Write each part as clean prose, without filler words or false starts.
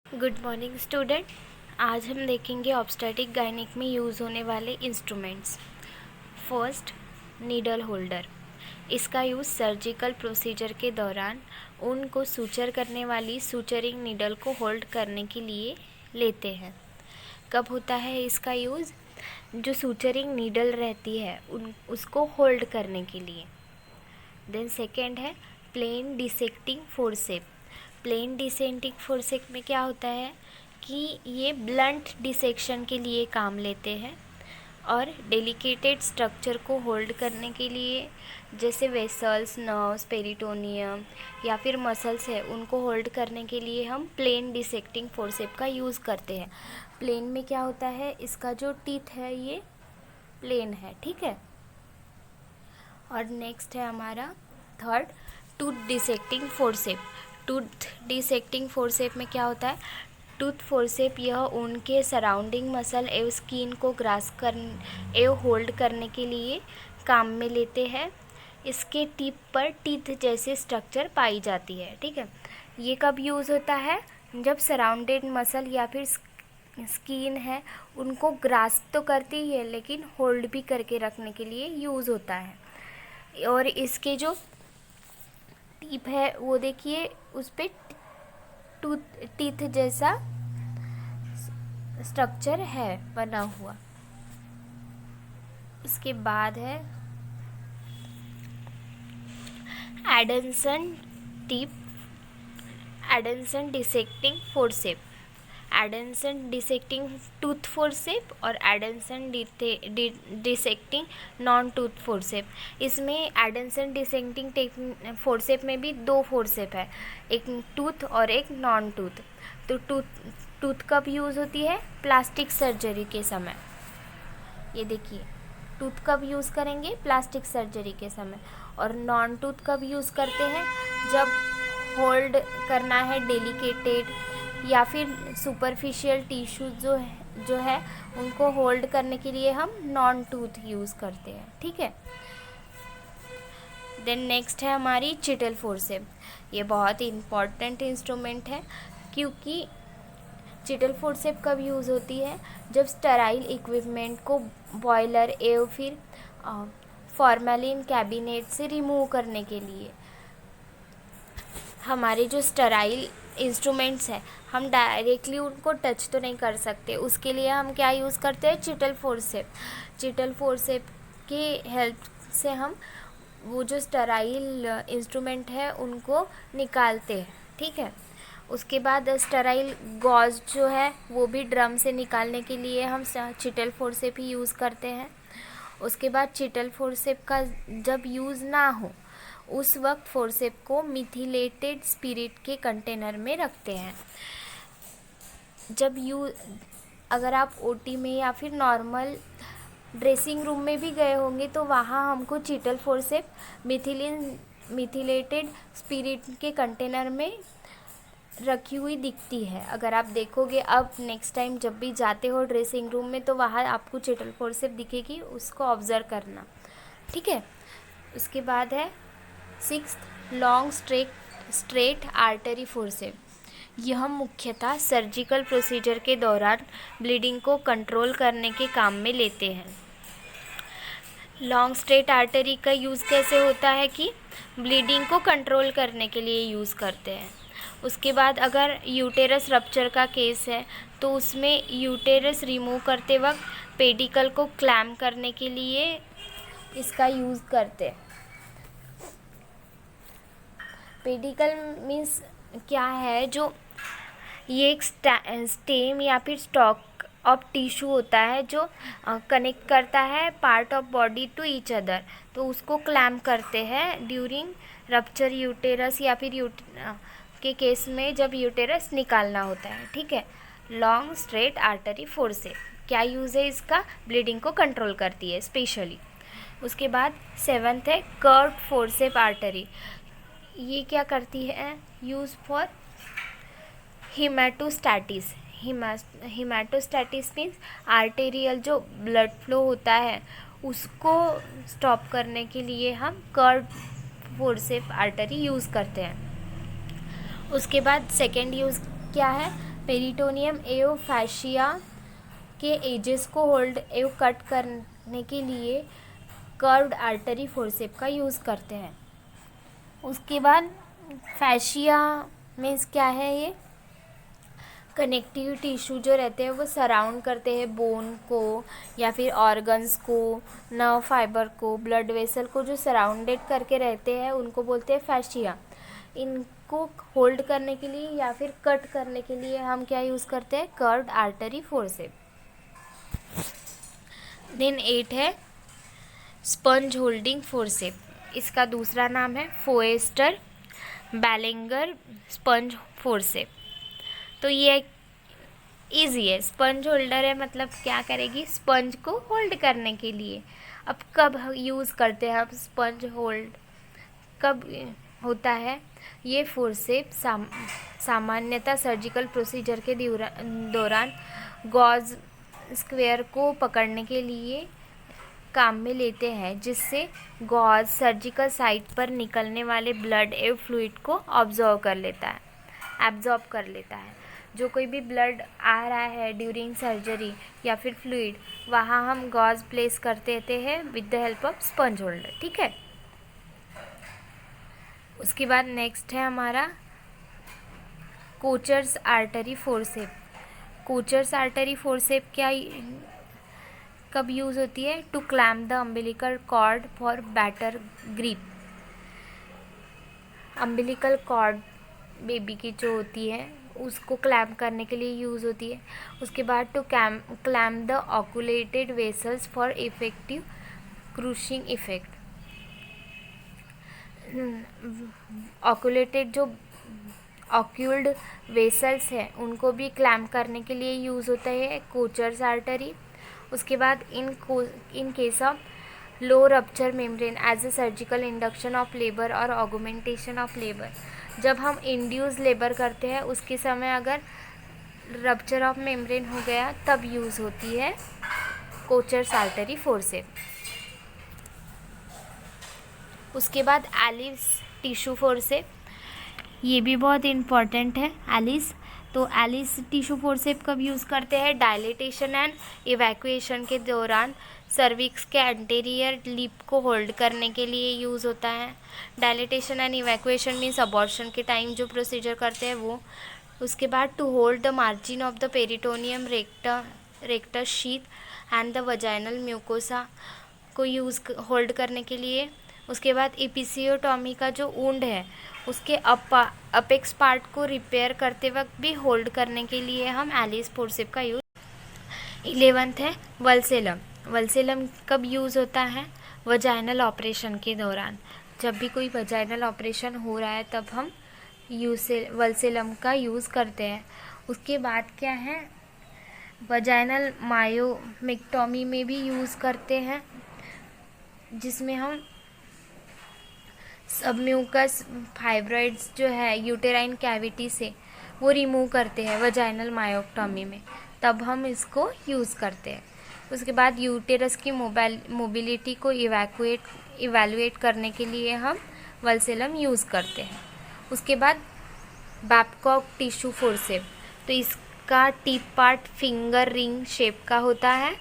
Good morning student. आज हम देखेंगे ऑब्स्टेटिक गायनिक में यूज़ होने वाले इंस्ट्रूमेंट्स। First, needle holder. इसका यूज़ सर्जिकल प्रोसीजर के दौरान ऊन को सूचर करने वाली सूचरिंग नीडल को होल्ड करने के लिए लेते हैं। कब होता है इसका यूज़? जो सूचरिंग नीडल रहती है उसको होल्ड करने के लिए। देन सेकेंड है plain dissecting forcep. Plain dissecting forcep में क्या होता है कि ये ब्लंट डिसेक्शन के लिए काम लेते हैं और डेलिकेटेड स्ट्रक्चर को होल्ड करने के लिए, जैसे वेसल्स, नर्व्स, पेरिटोनियम या फिर मसल्स है, उनको होल्ड करने के लिए हम प्लेन डिसेक्टिंग फोर्सेप का यूज़ करते हैं। प्लेन में क्या होता है, इसका जो टीथ है ये प्लेन है, ठीक है। और नेक्स्ट है हमारा third, tooth dissecting forcep. Tooth dissecting forcep में क्या होता है? टूथ फोर्सेप यह उनके सराउंडिंग मसल एवं स्किन को ग्रास्प कर एवं होल्ड करने के लिए काम में लेते हैं। इसके टिप पर टीथ जैसे स्ट्रक्चर पाई जाती है, ठीक है। ये कब यूज़ होता है? जब सराउंडेड मसल या फिर स्किन है उनको ग्रास्प तो करती ही है लेकिन होल्ड भी करके रखने के लिए यूज़ होता है। और इसके जो टिप है वो देखिए, उस पर टीथ जैसा स्ट्रक्चर है बना हुआ। इसके बाद है Adamson tip, Adamson dissecting forcep. Adamson dissecting tooth forcep और Adamson dissecting non tooth forcep. इसमें एडमसन डिसेक्टिंग फोर्सेप में भी दो फोर्सेप है, एक टूथ और एक नॉन टूथ। तो टूथ कब यूज़ होती है? प्लास्टिक सर्जरी के समय। ये देखिए, टूथ कब यूज़ करेंगे? प्लास्टिक सर्जरी के समय। और नॉन टूथ कब यूज़ करते हैं? जब होल्ड करना है डेलिकेटेड या फिर सुपरफिशियल टिश्यू जो है उनको होल्ड करने के लिए हम नॉन टूथ यूज़ करते हैं, ठीक है। देन नेक्स्ट है हमारी चिटल फोर्सेप। ये बहुत ही इम्पॉर्टेंट इंस्ट्रूमेंट है, क्योंकि चिटल फोर्सेप कब यूज़ होती है? जब स्टेराइल इक्विपमेंट को बॉयलर एवं फिर फॉर्मेलिन कैबिनेट से रिमूव करने के लिए। हमारे जो स्टेराइल इंस्ट्रूमेंट्स हैं हम डायरेक्टली उनको टच तो नहीं कर सकते, उसके लिए हम क्या यूज़ करते हैं? चिटल फोर्सेप। चिटल फोर्सेप की हेल्प से हम वो जो स्टेराइल इंस्ट्रूमेंट है उनको निकालते हैं, ठीक है। उसके बाद स्टेराइल गॉज जो है वो भी ड्रम से निकालने के लिए हम चिटल फोर्सेप ही यूज़ करते हैं। उसके बाद चिटल फोर्सेप का जब यूज़ ना हो उस वक्त फोर्सेप को मिथिलेटेड स्पिरिट के कंटेनर में रखते हैं। अगर आप ओटी में या फिर नॉर्मल ड्रेसिंग रूम में भी गए होंगे तो वहाँ हमको चिटल फोर्सेप मिथिलेटेड स्पिरिट के कंटेनर में रखी हुई दिखती है। अगर आप देखोगे अब नेक्स्ट टाइम जब भी जाते हो ड्रेसिंग रूम में तो वहाँ आपको चिटल फोर्सेप दिखेगी, उसको ऑब्ज़र्व करना, ठीक है। उसके बाद है sixth, long straight artery forcep. यह मुख्यतः सर्जिकल प्रोसीजर के दौरान ब्लीडिंग को कंट्रोल करने के काम में लेते हैं। लॉन्ग स्ट्रेट आर्टरी का यूज़ कैसे होता है कि ब्लीडिंग को कंट्रोल करने के लिए यूज़ करते हैं। उसके बाद अगर यूटेरस रप्चर का केस है तो उसमें यूटेरस रिमूव करते वक्त पेडिकल को क्लैम्प करने के लिए इसका यूज़ करते हैं। पेडिकल मीन्स क्या है? जो ये एक स्टेम या फिर स्टॉक ऑफ टिश्यू होता है जो कनेक्ट करता है part of body to each other, तो उसको क्लैम्प करते हैं ड्यूरिंग रप्चर यूटेरस या फिर के केस में जब यूटेरस निकालना होता है, ठीक है। लॉन्ग स्ट्रेट आर्टरी फोर्सेप क्या यूज़ है इसका? ब्लीडिंग को कंट्रोल करती है स्पेशली। उसके बाद सेवन्थ है कर्व फोर्सेप आर्टरी। ये क्या करती है? Use for haematostasis. Haematostasis means arterial जो ब्लड फ्लो होता है उसको स्टॉप करने के लिए हम कर्व फोर्सेप आर्टरी यूज़ करते हैं। उसके बाद सेकेंड यूज़ क्या है? पेरिटोनियम एवं फैशिया के एजेस को होल्ड एवं कट करने के लिए कर्व्ड आर्टरी फोर्सेप का यूज़ करते हैं। उसके बाद फैशिया मीन्स क्या है, ये कनेक्टिव टिश्यू जो रहते हैं वो सराउंड करते हैं बोन को या फिर ऑर्गन्स को, नर्व फाइबर को, ब्लड वेसल को, जो सराउंडेड करके रहते हैं उनको बोलते हैं फैशिया। इनको होल्ड करने के लिए या फिर कट करने के लिए हम क्या यूज़ करते हैं, कर्व्ड आर्टरी फोर्सेप। देन 8 है स्पंज होल्डिंग फोर्सेप। इसका दूसरा नाम है फोएस्टर बैलेंगर स्पंज फोर्सेप। तो ये इजी है, स्पंज होल्डर है, मतलब क्या करेगी, स्पंज को होल्ड करने के लिए। अब कब यूज़ करते हैं हम स्पंज होल्ड, कब होता है ये फोर्सेप? सामान्यतः सर्जिकल प्रोसीजर के दौरान गॉज स्क्वायर को पकड़ने के लिए काम में लेते हैं, जिससे गॉज सर्जिकल साइट पर निकलने वाले ब्लड एवं फ्लूइड को एब्जॉर्ब कर लेता है। जो कोई भी ब्लड आ रहा है ड्यूरिंग सर्जरी या फिर फ्लूइड, वहाँ हम गॉज प्लेस करते रहते हैं with the help of sponge holder, ठीक है। उसके बाद नेक्स्ट है हमारा Kocher's artery forcep. Kocher's artery forcep कब यूज़ होती है? To clamp the umbilical cord for better grip. Umbilical cord baby की जो होती है उसको क्लैम्प करने के लिए यूज़ होती है। उसके बाद to clamp the occluded vessels for effective crushing effect. Occluded जो ऑक्यूल्ड वेसल्स हैं उनको भी क्लैम्प करने के लिए यूज़ होता है कोचर्स आर्टरी। उसके बाद in case of low rupture membrane as a surgical induction of labour और ऑगमेंटेशन ऑफ लेबर। जब हम इंड्यूस लेबर करते हैं उसके समय अगर रप्चर ऑफ मेम्ब्रेन हो गया तब यूज़ होती है कोचर्स आर्टरी फोर्सेप। उसके बाद एलिस टिश्यू फोर्सेप, ये भी बहुत इम्पॉर्टेंट है एलिस। तो एलिस टिश्यू फोर्सेप कब यूज़ करते हैं? डायलेटेशन एंड इवैक्यूएशन के दौरान सर्विक्स के एंटीरियर लिप को होल्ड करने के लिए यूज़ होता है। Dilatation and evacuation means abortion के टाइम जो प्रोसीजर करते हैं वो। उसके बाद to hold the margin of the peritoneum rectus sheath and the vaginal mucosa को होल्ड करने के लिए। उसके बाद एपिसियोटॉमी का जो वुंड है उसके अपेक्स पार्ट को रिपेयर करते वक्त भी होल्ड करने के लिए हम एलिस फोर्सेप का यूज़। 11th है वल्सेलम। वल्सेलम कब यूज़ होता है? वजाइनल ऑपरेशन के दौरान। जब भी कोई वजाइनल ऑपरेशन हो रहा है तब हम वल्सेलम का यूज़ करते हैं। उसके बाद क्या है, वजाइनल मायोमेक्टॉमी में भी यूज़ करते हैं, जिसमें हम सबम्यूकस फाइब्रॉइड्स जो है यूटेराइन कैविटी से वो रिमूव करते हैं वजाइनल मायोक्टॉमी में, तब हम इसको यूज़ करते हैं। उसके बाद यूटेरस की मोबिलिटी को इवैल्यूएट करने के लिए हम वल्सेलम यूज़ करते हैं। उसके बाद बैबकॉक टिश्यू फोर्सेप, तो इसका tip part finger ring shape का होता है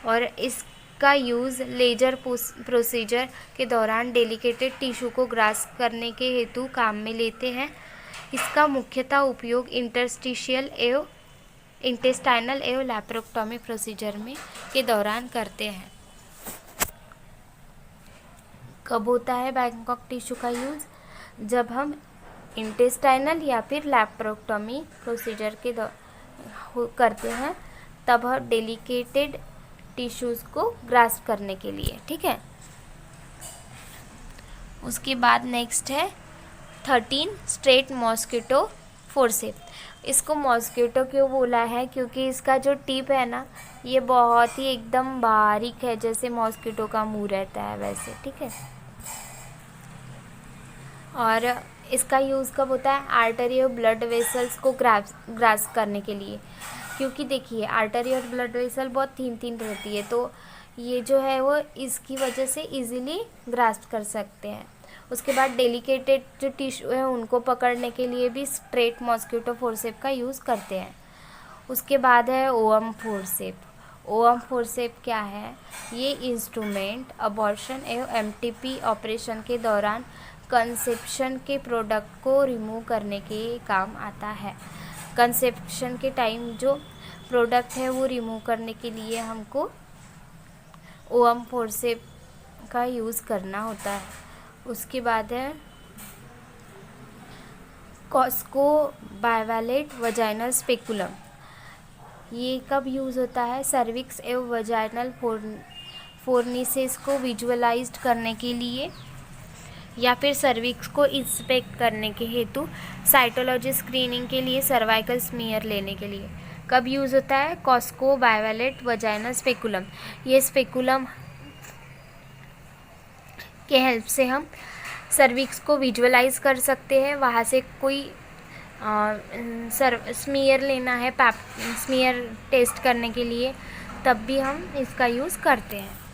और इसका यूज़ लेजर प्रोसीजर के दौरान डेलिकेटेड टिश्यू को ग्रास्प करने के हेतु काम में लेते हैं। इसका मुख्यतः उपयोग इंटेस्टाइनल एवं लैप्रोक्टोमी प्रोसीजर में के दौरान करते हैं। कब होता है बैबकॉक टिश्यू का यूज़? जब हम इंटेस्टाइनल या फिर लैप्रोक्टोमी प्रोसीजर के करते हैं, तब हम डेलिकेटेड टिश्यूज़ को ग्रास्प करने के लिए, ठीक है। उसके बाद नेक्स्ट है 13 स्ट्रेट मॉस्किटो फोर्सेप। इसको मॉस्किटो क्यों बोला है? क्योंकि इसका जो टिप है ना ये बहुत ही एकदम बारीक है, जैसे मॉस्किटो का मुंह रहता है वैसे, ठीक है। और इसका यूज़ कब होता है? आर्टरी और ब्लड वेसल्स को ग्रास्प करने के लिए, क्योंकि देखिए आर्टरी और ब्लड वेसल बहुत थिन रहती है, तो ये जो है वो इसकी वजह से इजीली ग्रास्प कर सकते हैं। उसके बाद डेलिकेटेड जो टिश्यू है उनको पकड़ने के लिए भी स्ट्रेट मॉस्किटो फोर्सेप का यूज़ करते हैं। उसके बाद है ओवम फोर्सेप। ओवम फोर्सेप क्या है? ये इंस्ट्रूमेंट अबॉर्शन एवं एमटीपी ऑपरेशन के दौरान कंसेप्शन के प्रोडक्ट को रिमूव करने के काम आता है। कंसेप्शन के टाइम जो प्रोडक्ट है वो रिमूव करने के लिए हमको ओवम फोर्सेप का यूज़ करना होता है। उसके बाद है कॉस्को बाइवैलेट वजाइनल स्पेकुलम। ये कब यूज़ होता है? सर्विक्स एवं वजाइनल फोर्निसेस को विजुअलाइज्ड करने के लिए या फिर सर्विक्स को इंस्पेक्ट करने के हेतु साइटोलॉजी स्क्रीनिंग के लिए सर्वाइकल स्मीयर लेने के लिए। कब यूज़ होता है? Cusco bivalve vaginal speculum. ये स्पेकुलम के हेल्प से हम सर्विक्स को विजुअलाइज कर सकते हैं। वहाँ से कोई स्मीयर लेना है, स्मीयर टेस्ट करने के लिए, तब भी हम इसका यूज़ करते हैं।